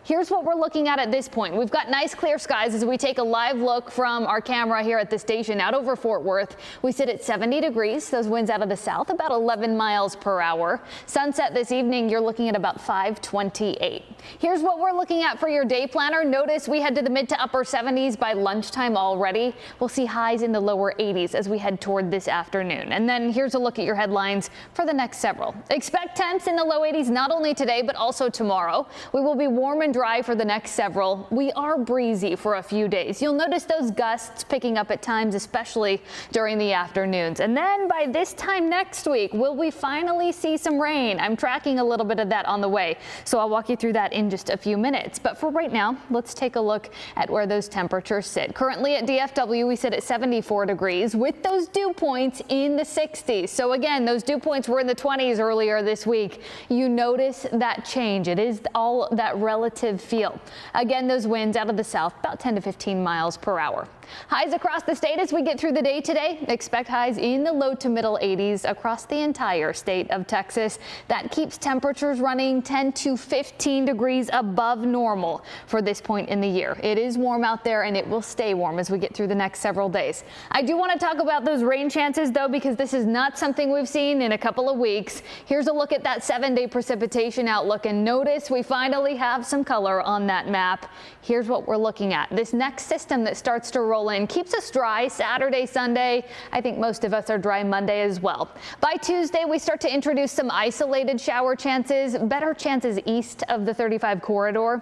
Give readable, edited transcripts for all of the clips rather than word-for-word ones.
Here's what we're looking at this point. We've got nice clear skies as we take a live look from our camera here at the station out over Fort Worth. We sit at 70 degrees. Those winds out of the south about 11 miles per hour. Sunset this evening, you're looking at about 5:28. Here's what we're looking at for your day planner. Notice we head to the mid to upper 70s by lunchtime already. We'll see highs in the lower 80s as we head toward this afternoon. And then here's a look at your headlines for the next several. Expect temps in the low 80s not only today but also tomorrow. We will be warm and dry for the next several. We are breezy for a few days. You'll notice those gusts picking up at times, especially during the afternoons. And then by this time next week, will we finally see some rain? I'm tracking a little bit of that on the way, so I'll walk you through that in just a few minutes. But for right now, let's take a look at where those temperatures sit. Currently at DFW, we sit at 74 degrees with those dew points in the 60s. So again, those dew points were in the 20s earlier this week. You notice that change. It is all that relative feel. Again, those winds out of the south about 10 to 15 miles per hour. Highs across the state as we get through the day today. Expect highs in the low to middle 80s across the entire state of Texas. That keeps temperatures running 10 to 15 degrees above normal for this point in the year. It is warm out there and it will stay warm as we get through the next several days. I do want to talk about those rain chances though, because this is not something we've seen in a couple of weeks. Here's a look at that 7-day precipitation outlook, and notice we finally have some color on that map. Here's what we're looking at. This next system that starts to roll in keeps us dry Saturday, Sunday. I think most of us are dry Monday as well. By Tuesday, we start to introduce some isolated shower chances, better chances east of the 35 corridor.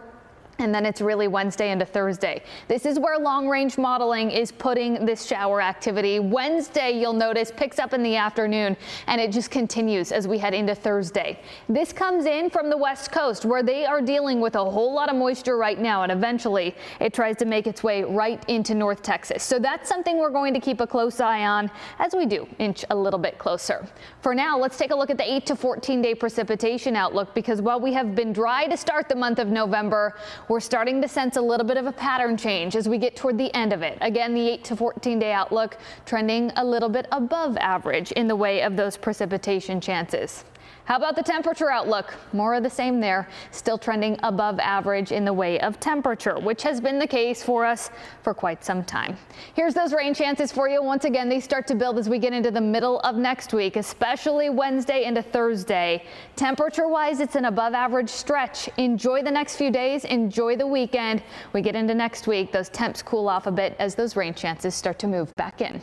And then it's really Wednesday into Thursday. This is where long range modeling is putting this shower activity. Wednesday, you'll notice, picks up in the afternoon and it just continues as we head into Thursday. This comes in from the West Coast where they are dealing with a whole lot of moisture right now, and eventually it tries to make its way right into North Texas. So that's something we're going to keep a close eye on as we do inch a little bit closer. For now, let's take a look at the 8 to 14 day precipitation outlook, because while we have been dry to start the month of November, we're starting to sense a little bit of a pattern change as we get toward the end of it. Again, the 8 to 14 day outlook trending a little bit above average in the way of those precipitation chances. How about the temperature outlook? More of the same there, still trending above average in the way of temperature, which has been the case for us for quite some time. Here's those rain chances for you. Once again, they start to build as we get into the middle of next week, especially Wednesday into Thursday. Temperature wise, it's an above average stretch. Enjoy the next few days. Enjoy the weekend. We get into next week, those temps cool off a bit as those rain chances start to move back in.